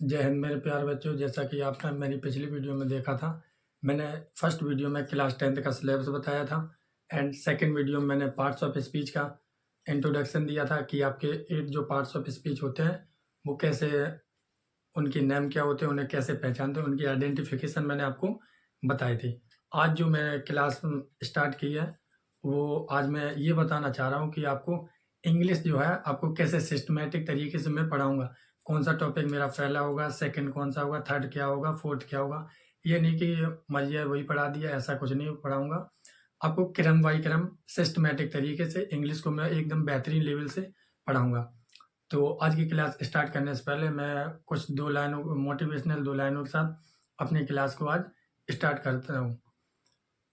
जय हिंद मेरे प्यारे बच्चों। जैसा कि आपने मेरी पिछली वीडियो में देखा था, मैंने फर्स्ट वीडियो में क्लास 10th का सिलेबस बताया था एंड सेकंड वीडियो में मैंने पार्ट्स ऑफ स्पीच का इंट्रोडक्शन दिया था कि आपके 8 जो पार्ट्स ऑफ स्पीच होते हैं वो कैसे, उनके नेम क्या होते हैं, उन्हें कैसे पहचानते हैं, उनकी आइडेंटिफिकेशन मैंने आपको बताई थी। आज जो मैं क्लास स्टार्ट की है वो आज मैं ये बताना चाह रहा हूँ कि आपको इंग्लिश जो है आपको कैसे सिस्टमेटिक तरीके से मैं पढ़ाऊँगा। कौन सा टॉपिक मेरा पहला होगा, सेकंड कौन सा होगा, थर्ड क्या होगा, फोर्थ क्या होगा। ये नहीं कि मर्जी है वही पढ़ा दिया, ऐसा कुछ नहीं पढ़ाऊँगा। आपको क्रम बाई क्रम सिस्टमेटिक तरीके से इंग्लिश को मैं एकदम बेहतरीन लेवल से पढ़ाऊँगा। तो आज की क्लास स्टार्ट करने से पहले मैं कुछ 2 लाइनों मोटिवेशनल 2 लाइनों के साथ अपनी क्लास को आज स्टार्ट करता हूँ।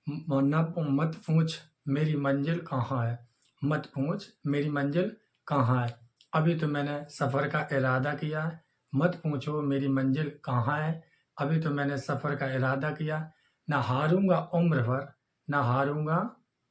मत पूछ मेरी मंजिल कहाँ है, मत पूछ मेरी मंजिल कहाँ है, अभी तो मैंने सफ़र का इरादा किया है। मत पूछो मेरी मंजिल कहाँ है, अभी तो मैंने सफ़र का इरादा किया। ना हारूंगा उम्र भर, ना हारूंगा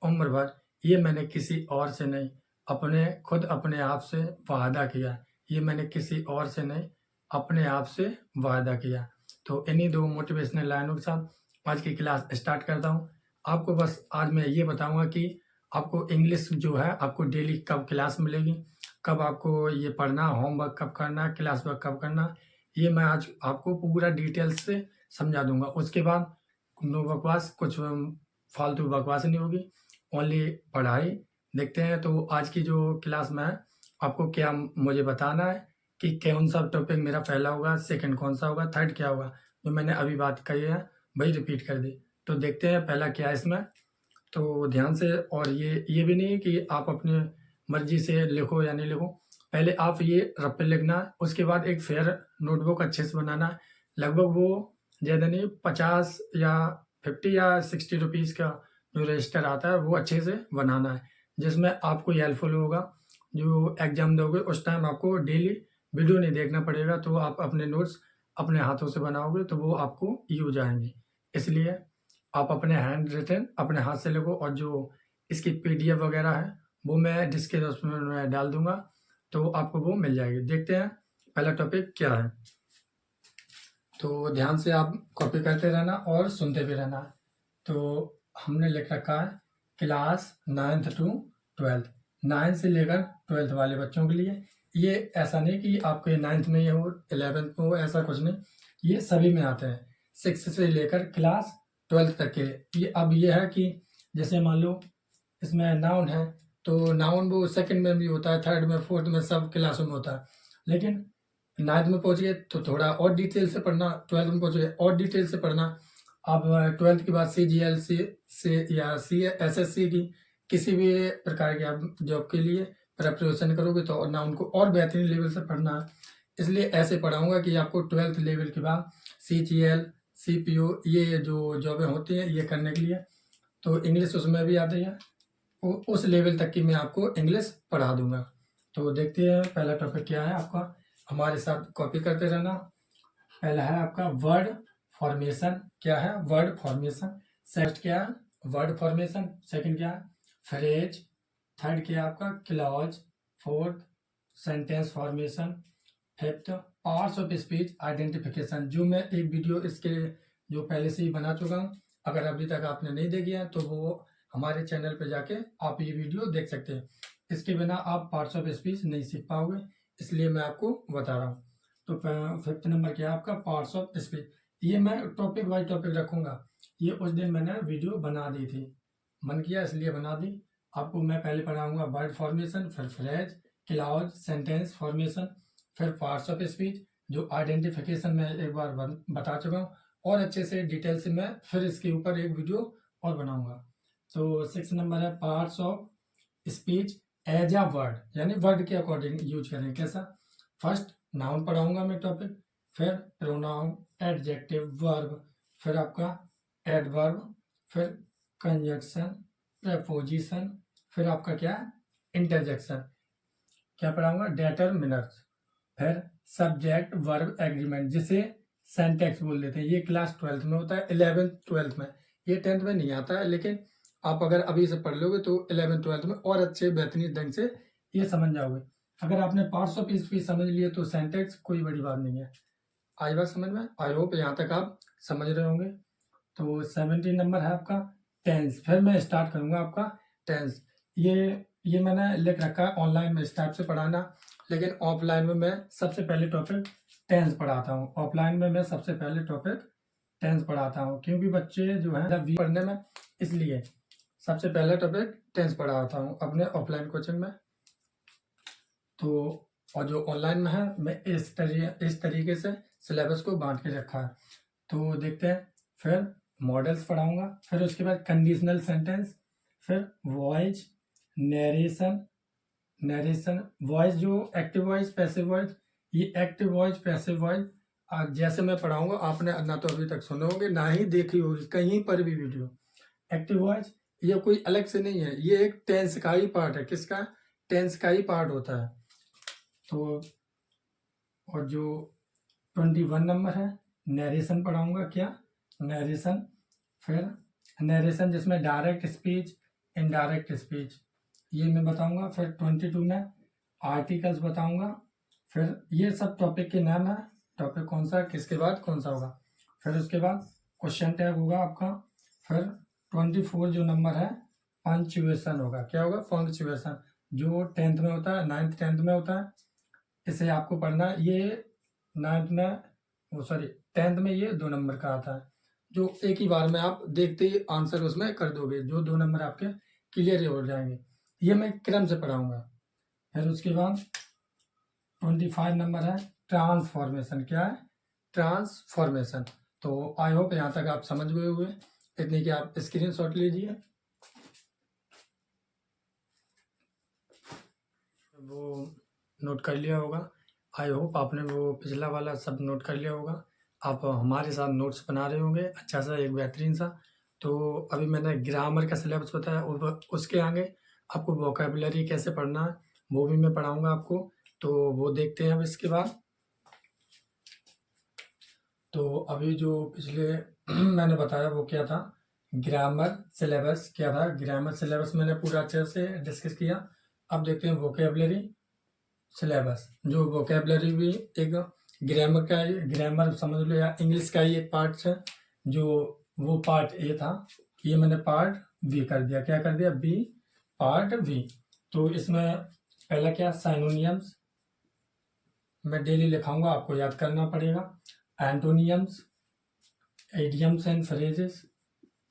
उम्र भर, ये मैंने किसी और से नहीं, खुद अपने आप से वादा किया। ये मैंने किसी और से नहीं, अपने आप से वादा किया। तो इन्हीं 2 मोटिवेशनल लाइनों के साथ आज की क्लास स्टार्ट करता हूँ। आपको बस आज मैं ये बताऊंगा कि आपको इंग्लिश जो है आपको डेली कब क्लास मिलेगी, कब आपको ये पढ़ना, होमवर्क कब करना, क्लास वर्क कब करना, ये मैं आज आपको पूरा डिटेल्स से समझा दूंगा। उसके बाद नो बकवास, कुछ फालतू बकवास नहीं होगी, ओनली पढ़ाई। देखते हैं तो आज की जो क्लास में है आपको क्या मुझे बताना है कि कौन सा टॉपिक मेरा पहला होगा, सेकंड कौन सा होगा, थर्ड क्या होगा। जो मैंने अभी बात कही है वही रिपीट कर दी। तो देखते हैं पहला क्या है इसमें, तो ध्यान से। और ये भी नहीं कि आप अपनी मर्जी से लिखो या नहीं लिखो, पहले आप ये रफ पे लिखना है, उसके बाद एक फेयर नोटबुक अच्छे से बनाना है। लगभग वो ज़्यादा नहीं 50 या 50 या 60 रुपीज़ का जो रजिस्टर आता है वो अच्छे से बनाना है, जिसमें आपको हेल्पफुल होगा। जो एग्ज़ाम दोगे उस टाइम आपको डेली वीडियो नहीं देखना पड़ेगा, तो आप अपने नोट्स अपने हाथों से बनाओगे तो वो आपको यूज आएंगे। इसलिए आप अपने हैंड रिटन अपने हाथ से लिखो, और जो इसकी पीडीएफ वगैरह है वो मैं डिस्क्रिप्शन में डाल दूंगा, तो आपको वो मिल जाएगी। देखते हैं पहला टॉपिक क्या है। तो ध्यान से आप कॉपी करते रहना और सुनते भी रहना। तो हमने लिख रखा है क्लास 9th to 12th, 9 से लेकर 12th वाले बच्चों के लिए। ये ऐसा नहीं कि आपके 9th में हो 11th में हो, ऐसा कुछ नहीं, ये सभी में आते हैं, 6 से लेकर क्लास 12th तक के। ये अब ये है कि जैसे मान लो इसमें नाउन है, तो नाउन वो सेकंड में भी होता है, थर्ड में, फोर्थ में, सब क्लासों में होता है। लेकिन 9th में पहुंच गए तो थोड़ा और डिटेल से पढ़ना, 12th में पहुंच गए और डिटेल से पढ़ना। आप 12th के बाद CGL से या SSC की किसी भी प्रकार की आप जॉब के लिए प्रिपरेशन करोगे तो ना उनको और बेहतरीन लेवल से पढ़ना है। इसलिए ऐसे पढ़ाऊंगा कि आपको 12th लेवल के बाद CGL CPO ये जो जॉबें होती हैं ये करने के लिए, तो इंग्लिश उसमें भी आती है, उस लेवल तक की मैं आपको इंग्लिश पढ़ा दूंगा। तो देखते हैं पहला टॉपिक क्या है आपका, हमारे साथ कॉपी करते रहना। पहला है आपका वर्ड फॉर्मेशन। क्या है? Word formation. सेकंड क्या है? Word formation. सेकंड क्या है? फ्रेज। थर्ड क्या है आपका? Clause. Fourth sentence formation. Fifth parts of speech identification, जो मैं एक वीडियो इसके जो पहले से ही बना चुका हूँ। अगर अभी तक आपने नहीं देखी है तो वो हमारे चैनल पे जाके आप ये वीडियो देख सकते हैं। इसके बिना आप पार्ट्स ऑफ स्पीच नहीं सीख पाओगे, इसलिए मैं आपको बता रहा हूँ। तो फिफ्थ नंबर क्या है आपका? Parts of speech. ये मैं टॉपिक वाइज टॉपिक रखूंगा। ये उस दिन मैंने वीडियो बना दी थी, मन किया इसलिए बना दी। आपको मैं पहले पढ़ाऊंगा वर्ड फॉर्मेशन, फिर फ्रेज, क्लॉज, सेंटेंस फॉर्मेशन, फिर पार्ट्स ऑफ स्पीच जो आइडेंटिफिकेशन में एक बार बता चुका हूँ, और अच्छे से डिटेल से मैं फिर इसके ऊपर एक वीडियो और बनाऊंगा। तो 6 नंबर है parts of speech as a word, यानी वर्ड के अकॉर्डिंग यूज करें। कैसा? फर्स्ट नाउन पढ़ाऊंगा मैं टॉपिक, फिर प्रोनाउन, एडजेक्टिव, वर्ब, फिर आपका एडवर्ब, फिर कंजक्शन, प्रेपोजिशन, फिर आपका क्या है? इंटरजेक्शन। क्या पढ़ाऊंगा? डेटरमिनर्स, फिर सब्जेक्ट वर्ब एग्रीमेंट, जिसे सेंटेक्स बोल देते हैं। ये क्लास 12th में होता है, 11th 12th में, ये 10th में नहीं आता है। लेकिन आप अगर अभी से पढ़ लोगे तो 11th 12th में और अच्छे बेहतरीन ढंग से ये समझ जाओगे। अगर आपने पार्ट्स ऑफ स्पीच समझ लिए तो सेंटेक्स कोई बड़ी बात नहीं है। आई बात समझ में? आई होप यहाँ तक आप समझ रहे होंगे। तो 17 नंबर है आपका टेंस। फिर मैं स्टार्ट करूँगा आपका टेंस। ये मैंने लिख रखा है ऑनलाइन में इस टाइप से पढ़ाना, लेकिन ऑफलाइन में मैं सबसे पहले टॉपिक टेंस पढ़ाता हूँ। ऑफलाइन में मैं सबसे पहले टॉपिक टेंस पढ़ाता हूँ, क्योंकि बच्चे जो हैं जब पढ़ने में, इसलिए सबसे पहले टॉपिक टेंस पढ़ाता हूँ अपने ऑफलाइन कोचिंग में। तो और जो ऑनलाइन में है, मैं इस तरीके से सिलेबस को बांट के रखा है। तो देखते हैं। फिर मॉडल्स पढ़ाऊंगा, फिर उसके बाद कंडीशनल सेंटेंस, फिर वॉइस, नरेशन, वॉइस जो एक्टिव वॉइस, पैसिव वॉइस। ये एक्टिव वॉइस, पैसिव वॉइस जैसे मैं पढ़ाऊंगा आपने ना तो अभी तक सुने होंगे ना ही देखी होगी कहीं पर भी वीडियो। एक्टिव वॉइस ये कोई अलग से नहीं है, ये एक टेंस का ही पार्ट है। किसका? टेंस का ही पार्ट होता है। तो और जो 21 नंबर है नरेशन पढ़ाऊंगा। क्या? नरेशन। फिर नरेशन जिसमें डायरेक्ट स्पीच, इनडायरेक्ट स्पीच, ये मैं बताऊंगा। फिर 22 में आर्टिकल्स बताऊंगा। फिर ये सब टॉपिक के नाम है, टॉपिक कौन सा किसके बाद कौन सा होगा। फिर उसके बाद क्वेश्चन टैग होगा आपका। फिर 24 जो नंबर है पंक्चुएशन होगा। क्या होगा? पंक्चुएशन, जो 10th में होता है, 9th 10th में होता है। इसे आपको पढ़ना, ये 9th में, वो सॉरी 10th में ये 2 नंबर का आता है, जो एक ही बार में आप देखते ही आंसर उसमें कर दोगे, जो 2 नंबर आपके क्लियर हो जाएंगे। ये मैं क्रम से पढ़ाऊंगा। फिर उसके बाद 25 नंबर है ट्रांसफॉर्मेशन। क्या है? ट्रांसफॉर्मेशन। तो आई होप यहाँ तक आप समझ गए हुए, इतनी कि आप स्क्रीनशॉट लीजिए। वो नोट कर लिया होगा। आई होप आपने वो पिछला वाला सब नोट कर लिया होगा। आप हमारे साथ नोट्स बना रहे होंगे अच्छा सा, एक बेहतरीन सा। तो अभी मैंने ग्रामर का सिलेबस बताया, और उसके आगे आपको वोकेबुलरी कैसे पढ़ना है वो भी मैं पढ़ाऊंगा आपको। तो वो देखते हैं अब इसके बाद। तो अभी जो पिछले मैंने बताया वो क्या था, ग्रामर सिलेबस क्या था। ग्रामर सिलेबस मैंने पूरा अच्छे से डिस्कस किया। अब देखते हैं वोकेबुलरी सिलेबस। जो वोकेबुलरी भी एक ग्रामर का, ग्रामर समझ लो या इंग्लिश का ही एक पार्ट है। जो वो पार्ट ए था, ये मैंने पार्ट बी कर दिया। क्या कर दिया? B, part B. तो इसमें पहला क्या? साइनोनियम्स मैं डेली लिखाऊंगा, आपको याद करना पड़ेगा। एंटोनियम्स, एडियम्स एंड फ्रेजेस।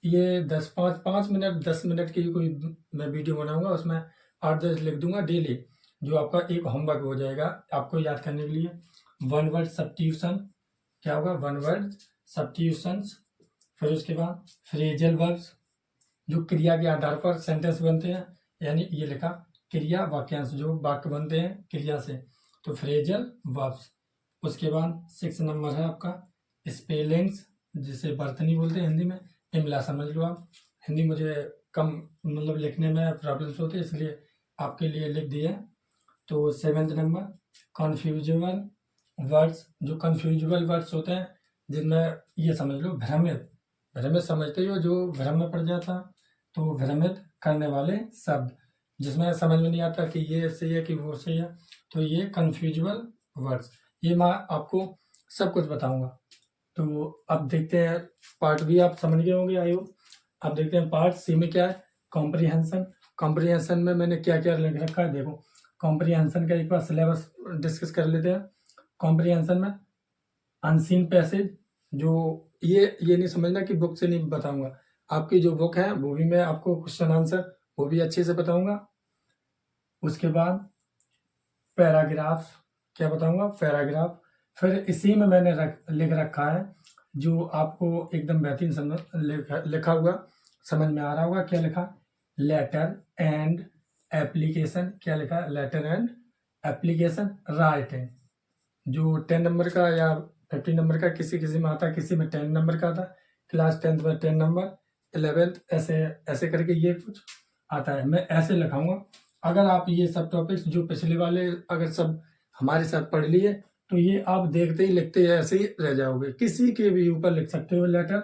ये 5 मिनट 10 मिनट की कोई मैं वीडियो बनाऊंगा, उसमें 8-10 लिख दूंगा डेली, जो आपका एक होमवर्क हो जाएगा आपको याद करने के लिए। One word substitution. क्या होगा? One word substitutions. फिर उसके बाद फ्रेजल वर्ब्स, जो क्रिया के आधार पर सेंटेंस बनते हैं, यानी ये लिखा क्रिया वाक्यांश, जो वाक्य बनते हैं क्रिया से, तो फ्रेजल वर्ब्स। उसके बाद 6 नंबर है आपका स्पेलिंग्स, जिसे बर्तनी बोलते हैं हिंदी में। इमला समझ लो आप। हिंदी मुझे कम मतलब लिखने में प्रॉब्लम्स होते हैं, इसलिए आपके लिए लिख दिए। तो 7th नंबर कन्फ्यूजेबल वर्ड्स, जो कन्फ्यूजेबल वर्ड्स होते हैं जिनमें ये समझ लो भ्रमित, भ्रमित समझते हो, जो भ्रम में पड़ जाता, तो भ्रमित करने वाले शब्द, जिसमें समझ में नहीं आता कि ये सही है कि वो सही है, तो ये कन्फ्यूजेबल वर्ड्स। ये मैं आपको सब कुछ बताऊंगा। तो अब देखते हैं पार्ट बी, आप समझ गए होंगे आई होप। अब देखते हैं पार्ट सी में क्या है, कॉम्प्रिहेंशन। कॉम्प्रिहेंशन में मैंने क्या क्या लिख रखा है देखो। कॉम्प्रिहेंशन का एक बार सिलेबस डिस्कस कर लेते हैं। कॉम्प्रिहेंशन में अनसीन पैसेज, जो ये नहीं समझना कि बुक से नहीं बताऊंगा, आपकी जो बुक है वो भी मैं आपको क्वेश्चन आंसर वो भी अच्छे से बताऊंगा। उसके बाद पैराग्राफ, क्या बताऊंगा? पैराग्राफ। फिर इसी में मैंने लिख रखा है, जो आपको एकदम बेहतरीन समझ लिखा हुआ समझ में आ रहा होगा। क्या लिखा? Letter and application. क्या लिखा? Letter and application writing. जो 10 नंबर का या 15 नंबर का किसी किसी में आता है, किसी में 10 नंबर का आता है। क्लास 10th में 10 नंबर, 11th ऐसे ऐसे करके ये कुछ आता है, मैं ऐसे लिखाऊंगा। अगर आप ये सब टॉपिक्स जो पिछले वाले अगर सब हमारे साथ पढ़ लिए, तो ये आप देखते ही लिखते ही ऐसे ही रह जाओगे। किसी के भी ऊपर लिख सकते हो लेटर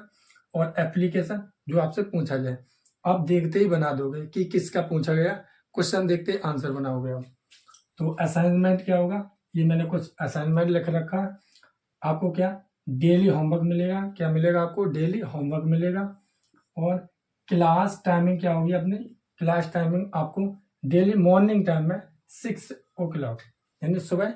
और एप्लीकेशन, जो आपसे पूछा जाए आप देखते ही बना दोगे कि किसका पूछा गया, क्वेश्चन देखते ही आंसर बनाओगे आप। तो असाइनमेंट क्या होगा, ये मैंने कुछ असाइनमेंट लिख रखा है। आपको क्या डेली होमवर्क मिलेगा, क्या मिलेगा आपको डेली होमवर्क मिलेगा। और क्लास टाइमिंग क्या होगी अपनी, क्लास टाइमिंग आपको डेली मॉर्निंग टाइम में 6 o'clock यानी सुबह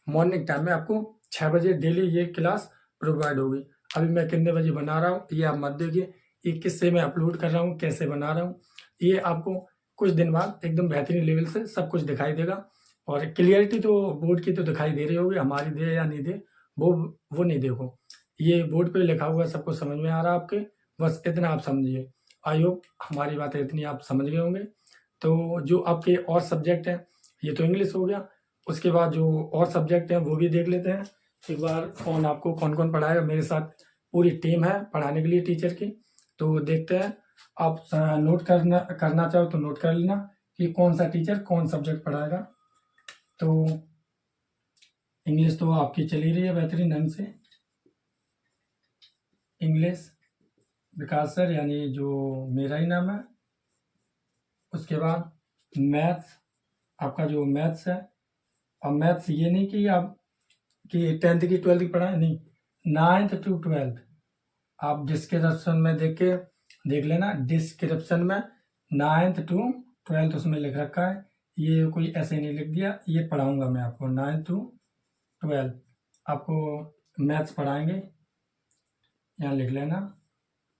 मॉर्निंग टाइम में आपको 6 बजे डेली ये क्लास प्रोवाइड होगी। अभी मैं कितने बजे बना रहा हूँ ये आप मत देखिए, ये किससे मैं अपलोड कर रहा हूँ, कैसे बना रहा हूँ, ये आपको कुछ दिन बाद एकदम बेहतरीन लेवल से सब कुछ दिखाई देगा। और क्लियरिटी तो बोर्ड की तो दिखाई दे रही होगी, हमारी दे या नहीं दे वो नहीं देखो, ये बोर्ड पे लिखा हुआ सब कुछ समझ में आ रहा है आपके, बस इतना आप समझिए। आई होप हमारी बातें इतनी आप समझ गए होंगे। तो जो आपके और सब्जेक्ट हैं, ये तो इंग्लिश हो गया, उसके बाद जो और सब्जेक्ट हैं वो भी देख लेते हैं एक बार। कौन कौन पढ़ाएगा, मेरे साथ पूरी टीम है पढ़ाने के लिए टीचर की, तो देखते हैं। आप नोट करना चाहो तो नोट कर लेना कि कौन सा टीचर कौन सब्जेक्ट पढ़ाएगा। तो इंग्लिश तो आपकी चली रही है बेहतरीन ढंग से, इंग्लिश विकास सर यानी जो मेरा ही नाम है। उसके बाद मैथ्स, आपका जो मैथ्स है, अब मैथ्स ये नहीं कि आप कि 10th की 12th की पढ़ाएं, नहीं, 9th to 12th आप डिस्क्रिप्शन में देख लेना, डिस्क्रिप्शन में 9th to 12th उसमें लिख रखा है, ये कोई ऐसे नहीं लिख दिया, ये पढ़ाऊंगा मैं आपको 9th to 12th आपको मैथ्स पढ़ाएंगे, यहाँ लिख लेना।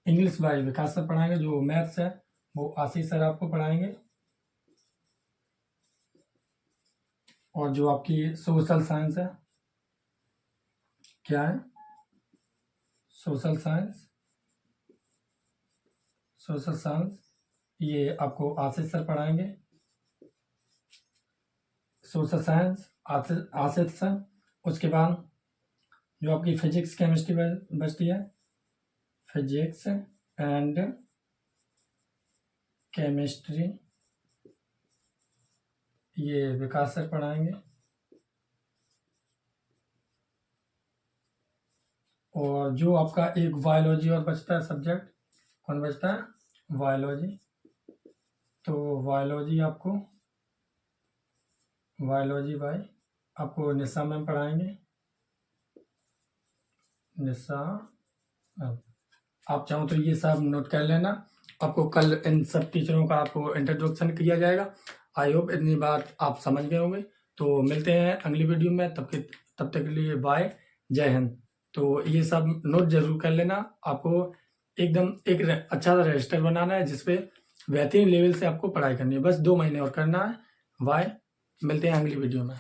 इंग्लिश बाय विकास सर पढ़ाएंगे, जो मैथ्स है वो आशीष सर आपको पढ़ाएंगे। और जो आपकी सोशल साइंस है, क्या है सोशल साइंस, ये आपको आशीष सर पढ़ाएंगे, सोशल साइंस आशीष सर। उसके बाद जो आपकी फिजिक्स केमिस्ट्री बचती है, फिजिक्स एंड केमिस्ट्री, ये विकास सर पढ़ाएंगे। और जो आपका एक बायोलॉजी और बचता है सब्जेक्ट, कौन बचता है, बायोलॉजी, तो बायोलॉजी भाई आपको निशा मैम पढ़ाएंगे, निशा। आप चाहो तो ये सब नोट कर लेना, आपको कल इन सब टीचरों का आपको इंट्रोडक्शन किया जाएगा। आई होप इतनी बात आप समझ गए होंगे। तो मिलते हैं अगली वीडियो में, तब तक के लिए बाय, जय हिंद। तो ये सब नोट जरूर कर लेना, आपको एकदम एक अच्छा सा रजिस्टर बनाना है जिसपे बेहतरीन लेवल से आपको पढ़ाई करनी है, बस 2 महीने और करना है। बाय, मिलते हैं अगली वीडियो में।